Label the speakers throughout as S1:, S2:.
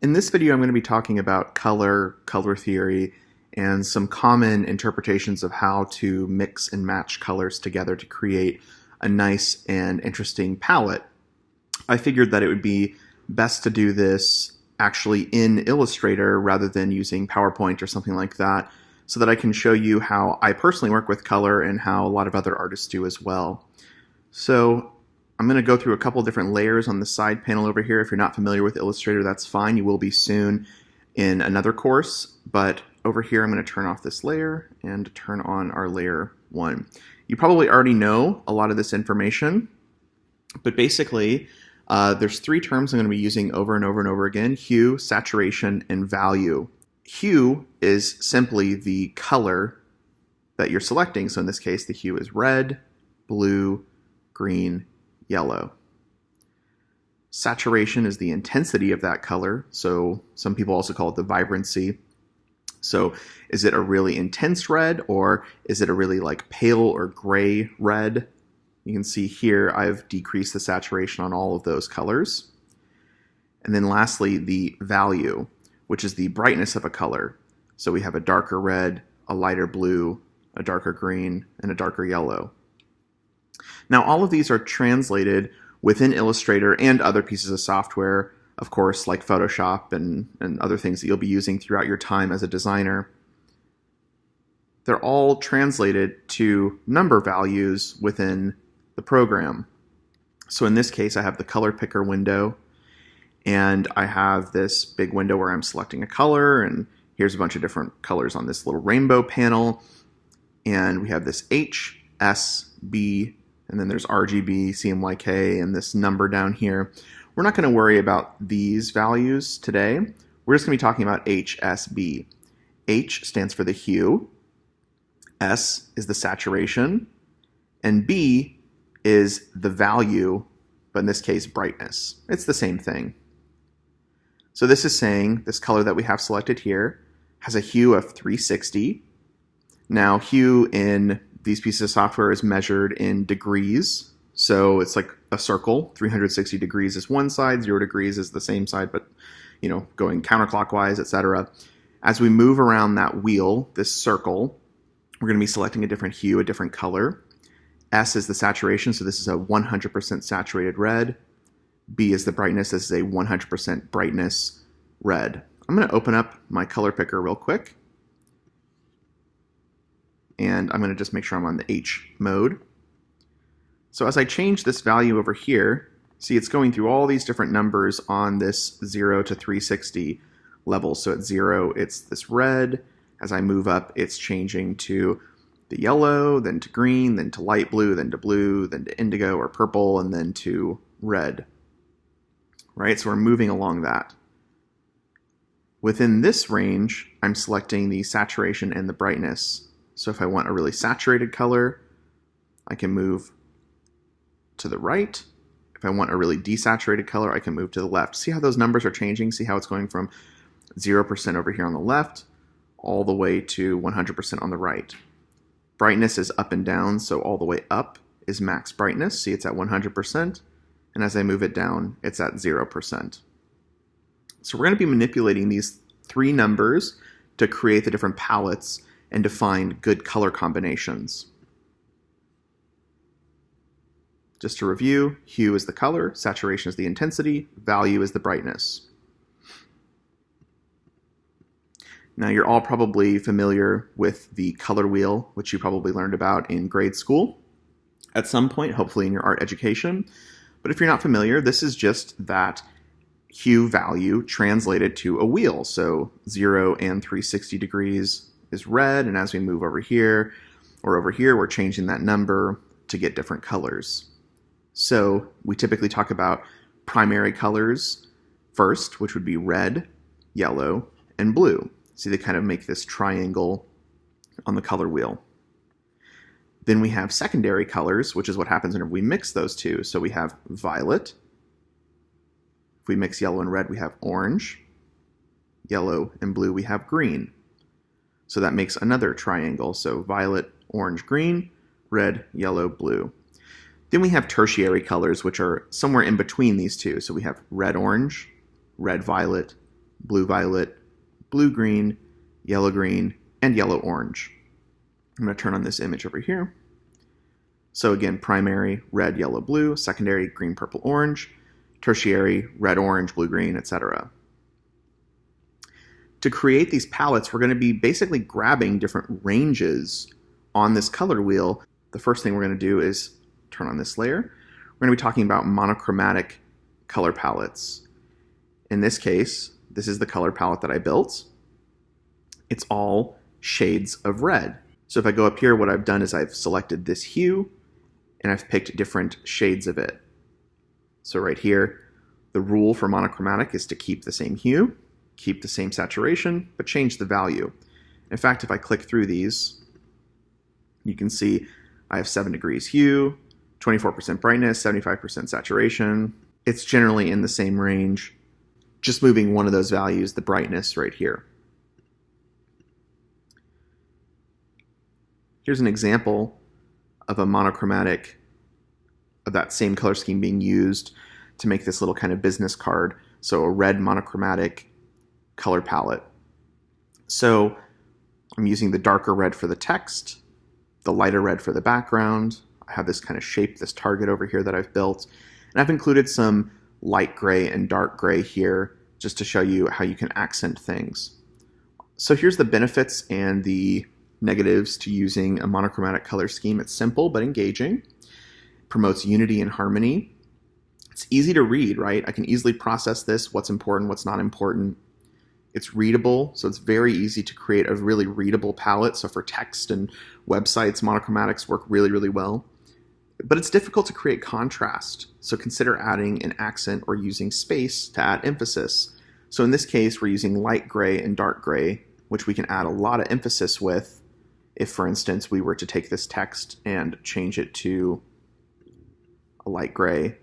S1: In this video, I'm going to be talking about color, color theory, and some common interpretations of how to mix and match colors together to create a nice and interesting palette. I figured that it would be best to do this actually in Illustrator rather than using PowerPoint or something like that, so that I can show you how I personally work with color and how a lot of other artists do as well. So I'm going to go through a couple different layers on the side panel over here. If you're not familiar with Illustrator, that's fine. You will be soon in another course. But over here, I'm going to turn off this layer and turn on our layer 1. You probably already know a lot of this information, but basically, there's three terms I'm going to be using over and over and over again: hue, saturation, and value. Hue is simply the color that you're selecting. So in this case, the hue is red, blue, green, yellow. Saturation is the intensity of that color, so some people also call it the vibrancy. So is it a really intense red, or is it a really like pale or gray red? You can see here I've decreased the saturation on all of those colors. And then lastly, the value, which is the brightness of a color. So we have a darker red, a lighter blue, a darker green, and a darker yellow. Now, all of these are translated within Illustrator and other pieces of software, of course, like Photoshop and other things that you'll be using throughout your time as a designer. They're all translated to number values within the program. So in this case, I have the color picker window, and I have this big window where I'm selecting a color, and here's a bunch of different colors on this little rainbow panel. And we have this H, S, B, and then there's RGB, CMYK, and this number down here. We're not going to worry about these values today. We're just going to be talking about HSB. H stands for the hue, S is the saturation, and B is the value, but in this case, brightness. It's the same thing. So this is saying this color that we have selected here has a hue of 360. Now, hue in these pieces of software is measured in degrees. So it's like a circle. 360 degrees is one side, 0 degrees is the same side, but going counterclockwise, etc. As we move around that wheel, this circle, we're going to be selecting a different hue, a different color. S is the saturation, so this is a 100% saturated red. B is the brightness, this is a 100% brightness red. I'm going to open up my color picker real quick. And I'm going to just make sure I'm on the H mode. So as I change this value over here, see it's going through all these different numbers on this 0 to 360 level. So at 0, it's this red. As I move up, it's changing to the yellow, then to green, then to light blue, then to indigo or purple, and then to red. Right? So we're moving along that. Within this range, I'm selecting the saturation and the brightness. So if I want a really saturated color, I can move to the right. If I want a really desaturated color, I can move to the left. See how those numbers are changing? See how it's going from 0% over here on the left all the way to 100% on the right. Brightness is up and down, so all the way up is max brightness. See, it's at 100%. And as I move it down, it's at 0%. So we're going to be manipulating these three numbers to create the different palettes and to find good color combinations. Just to review, hue is the color, saturation is the intensity, value is the brightness. Now you're all probably familiar with the color wheel, which you probably learned about in grade school at some point, hopefully in your art education. But if you're not familiar, this is just that hue value translated to a wheel. So 0 and 360 degrees is red, and as we move over here, or over here, we're changing that number to get different colors. So we typically talk about primary colors first, which would be red, yellow, and blue. See, they kind of make this triangle on the color wheel. Then we have secondary colors, which is what happens whenever we mix those two. So we have violet. If we mix yellow and red, we have orange. Yellow and blue, we have green. So that makes another triangle. So violet, orange, green, red, yellow, blue. Then we have tertiary colors, which are somewhere in between these two. So we have red, orange, red, violet, blue-violet, blue-green, yellow-green, and yellow-orange. I'm going to turn on this image over here. So again, primary, red, yellow, blue, secondary, green, purple, orange, tertiary, red, orange, blue, green, etc. To create these palettes, we're going to be basically grabbing different ranges on this color wheel. The first thing we're going to do is turn on this layer. We're going to be talking about monochromatic color palettes. In this case, this is the color palette that I built. It's all shades of red. So if I go up here, what I've done is I've selected this hue, and I've picked different shades of it. So right here, the rule for monochromatic is to keep the same hue, keep the same saturation, but change the value. In fact, if I click through these, you can see I have 7 degrees hue, 24% brightness, 75% saturation. It's generally in the same range, just moving one of those values, the brightness, right here. Here's an example of a monochromatic, of that same color scheme being used to make this little kind of business card. So a red monochromatic color palette. So I'm using the darker red for the text, the lighter red for the background. I have this kind of shape, this target over here that I've built. And I've included some light gray and dark gray here just to show you how you can accent things. So here's the benefits and the negatives to using a monochromatic color scheme. It's simple but engaging. It promotes unity and harmony. It's easy to read, right? I can easily process this, what's important, what's not important. It's readable, so it's very easy to create a really readable palette. So for text and websites, monochromatics work really, really well. But it's difficult to create contrast, so consider adding an accent or using space to add emphasis. So in this case, we're using light gray and dark gray, which we can add a lot of emphasis with if, for instance, we were to take this text and change it to a light gray.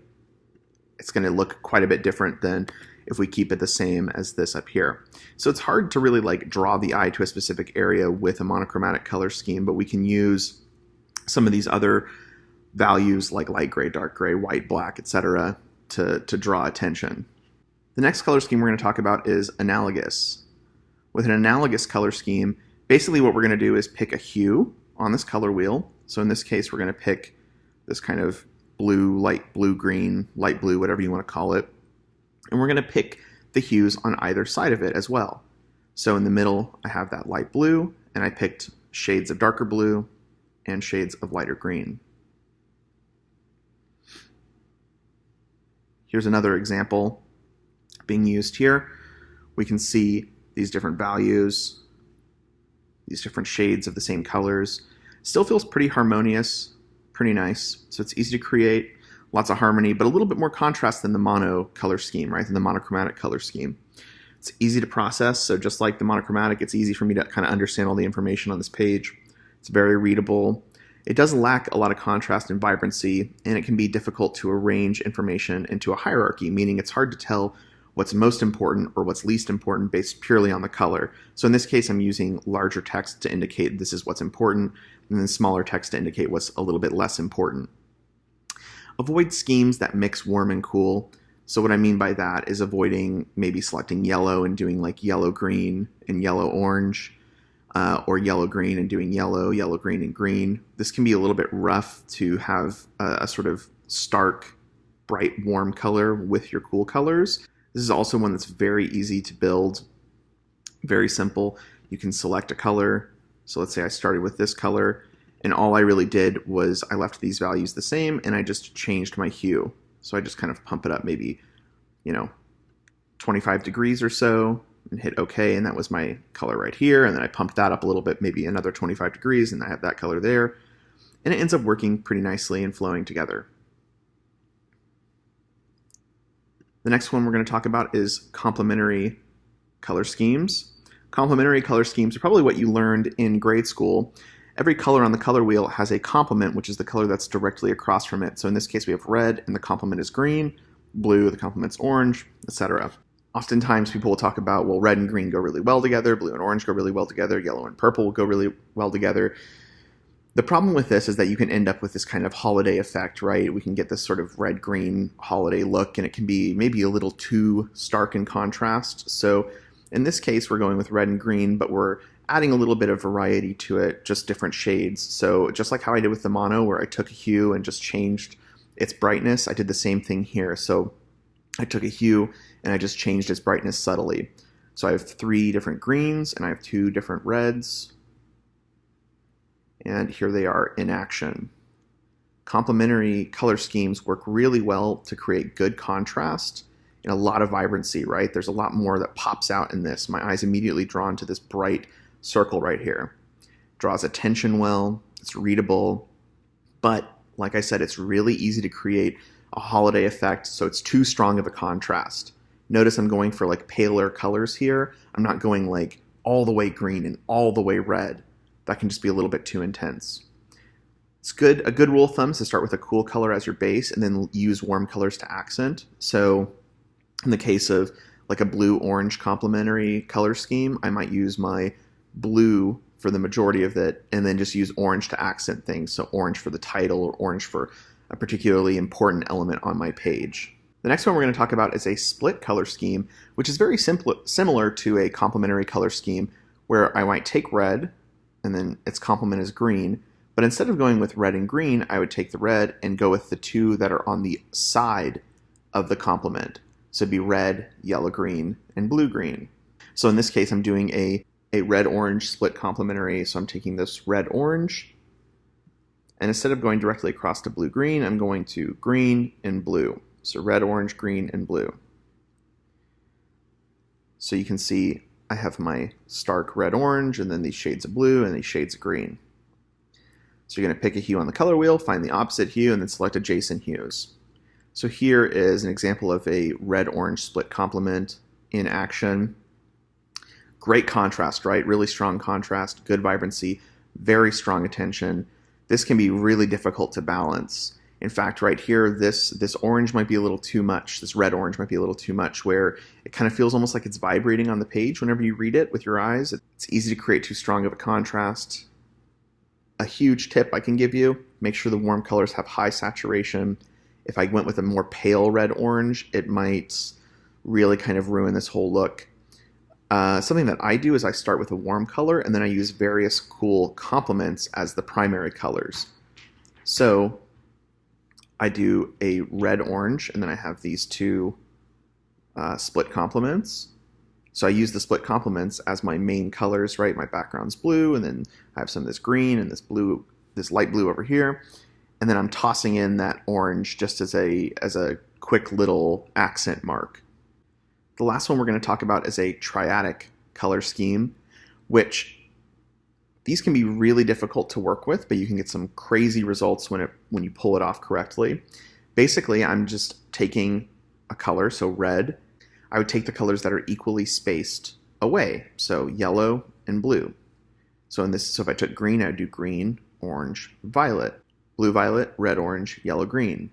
S1: It's going to look quite a bit different than if we keep it the same as this up here. So it's hard to really like draw the eye to a specific area with a monochromatic color scheme, but we can use some of these other values like light gray, dark gray, white, black, etc. to draw attention. The next color scheme we're going to talk about is analogous. With an analogous color scheme, basically what we're going to do is pick a hue on this color wheel. So in this case, we're going to pick this kind of blue, light blue, green, light blue, whatever you want to call it. And we're going to pick the hues on either side of it as well. So in the middle, I have that light blue, and I picked shades of darker blue and shades of lighter green. Here's another example being used here. We can see these different values, these different shades of the same colors. Still feels pretty harmonious, pretty nice. So it's easy to create, lots of harmony, but a little bit more contrast than the mono color scheme, right? Than the monochromatic color scheme. It's easy to process, so just like the monochromatic, it's easy for me to kind of understand all the information on this page. It's very readable. It does lack a lot of contrast and vibrancy, and it can be difficult to arrange information into a hierarchy, meaning it's hard to tell what's most important or what's least important based purely on the color. So in this case, I'm using larger text to indicate this is what's important, and then smaller text to indicate what's a little bit less important. Avoid schemes that mix warm and cool. So what I mean by that is avoiding maybe selecting yellow and doing like yellow-green and yellow-orange, or yellow-green and doing yellow, yellow-green, and green. This can be a little bit rough to have a sort of stark, bright, warm color with your cool colors. This is also one that's very easy to build, very simple. You can select a color. So let's say I started with this color, and all I really did was I left these values the same, and I just changed my hue. So I just kind of pump it up maybe, 25 degrees or so, and hit OK, and that was my color right here. And then I pumped that up a little bit, maybe another 25 degrees, and I have that color there. And it ends up working pretty nicely and flowing together. The next one we're going to talk about is complementary color schemes. Complementary color schemes are probably what you learned in grade school. Every color on the color wheel has a complement, which is the color that's directly across from it. So in this case, we have red, and the complement is green, blue, the complement's orange, etc. Oftentimes, people will talk about, well, red and green go really well together, blue and orange go really well together, yellow and purple will go really well together. The problem with this is that you can end up with this kind of holiday effect, right? We can get this sort of red-green holiday look, and it can be maybe a little too stark in contrast. So In this case, we're going with red and green, but we're adding a little bit of variety to it, just different shades. So just like how I did with the mono, where I took a hue and just changed its brightness, I did the same thing here. So I took a hue and I just changed its brightness subtly. So I have 3 different greens and I have 2 different reds. And here they are in action. Complementary color schemes work really well to create good contrast and a lot of vibrancy, right? There's a lot more that pops out in this. My eye's immediately drawn to this bright circle right here. Draws attention well, it's readable, but like I said, it's really easy to create a holiday effect, so it's too strong of a contrast. Notice I'm going for like paler colors here. I'm not going like all the way green and all the way red. That can just be a little bit too intense. It's good. A good rule of thumb is to start with a cool color as your base and then use warm colors to accent. So in the case of like a blue-orange complementary color scheme, I might use my blue for the majority of it and then just use orange to accent things. So orange for the title or orange for a particularly important element on my page. The next one we're going to talk about is a split color scheme, which is very similar to a complementary color scheme where I might take red and then its complement is green, but instead of going with red and green, I would take the red and go with the 2 that are on the side of the complement. So it'd be red, yellow-green, and blue-green. So in this case, I'm doing a red-orange split complementary. So I'm taking this red-orange, and instead of going directly across to blue-green, I'm going to green and blue. So red, orange, green, and blue. So you can see I have my stark red-orange, and then these shades of blue, and these shades of green. So you're going to pick a hue on the color wheel, find the opposite hue, and then select adjacent hues. So here is an example of a red-orange split complement in action. Great contrast, right? Really strong contrast, good vibrancy, very strong attention. This can be really difficult to balance. In fact, right here, this orange might be a little too much. This red-orange might be a little too much, where it kind of feels almost like it's vibrating on the page whenever you read it with your eyes. It's easy to create too strong of a contrast. A huge tip I can give you, make sure the warm colors have high saturation. If I went with a more pale red-orange, it might really kind of ruin this whole look. Something that I do is I start with a warm color, and then I use various cool complements as the primary colors. So I do a red-orange, and then I have these 2 split complements. So I use the split complements as my main colors, right? My background's blue, and then I have some of this green and this blue, this light blue over here. And then I'm tossing in that orange just as a quick little accent mark. The last one we're going to talk about is a triadic color scheme, which these can be really difficult to work with, but you can get some crazy results when you pull it off correctly. Basically, I'm just taking a color, so red. I would take the colors that are equally spaced away, so yellow and blue. So if I took green, I would do green, orange, violet. Blue, violet, red, orange, yellow, green.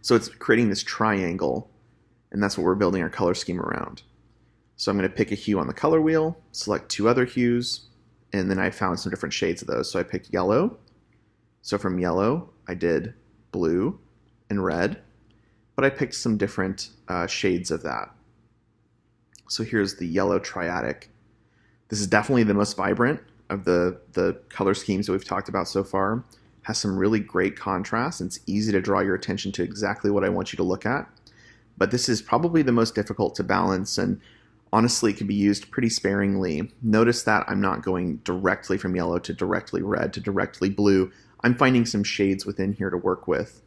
S1: So it's creating this triangle, and that's what we're building our color scheme around. So I'm going to pick a hue on the color wheel, select 2 other hues, and then I found some different shades of those. So I picked yellow. So from yellow, I did blue and red, but I picked some different shades of that. So here's the yellow triadic. This is definitely the most vibrant of the color schemes that we've talked about so far. Has some really great contrast, and it's easy to draw your attention to exactly what I want you to look at. But this is probably the most difficult to balance, and honestly can be used pretty sparingly. Notice that I'm not going directly from yellow to directly red to directly blue. I'm finding some shades within here to work with.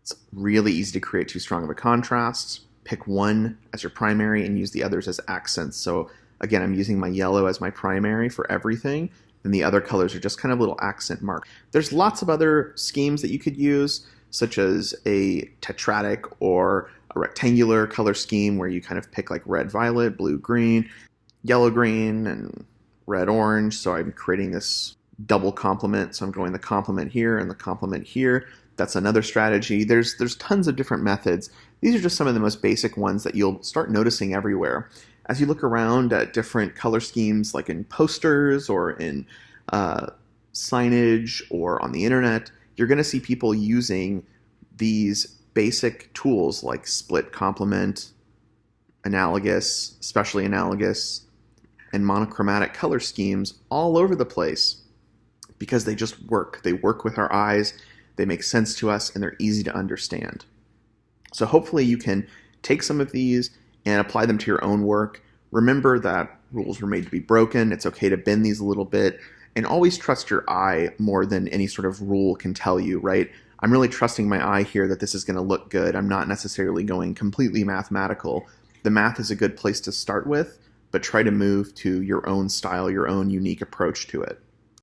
S1: It's really easy to create too strong of a contrast. Pick one as your primary and use the others as accents. So again, I'm using my yellow as my primary for everything, and the other colors are just kind of little accent marks. There's lots of other schemes that you could use, such as a tetradic or a rectangular color scheme where you kind of pick like red, violet, blue, green, yellow, green, and red, orange. So I'm creating this double complement. So I'm going the complement here and the complement here. That's another strategy. There's tons of different methods. These are just some of the most basic ones that you'll start noticing everywhere. As you look around at different color schemes, like in posters or in signage or on the internet, you're going to see people using these basic tools like split complement, Analogous, especially Analogous, and Monochromatic color schemes all over the place because they just work. They work with our eyes, they make sense to us, and they're easy to understand. So hopefully you can take some of these and apply them to your own work. Remember that rules were made to be broken. It's okay to bend these a little bit, and always trust your eye more than any sort of rule can tell you, right? I'm really trusting my eye here that this is going to look good. I'm not necessarily going completely mathematical. The math is a good place to start with, but try to move to your own style, your own unique approach to it.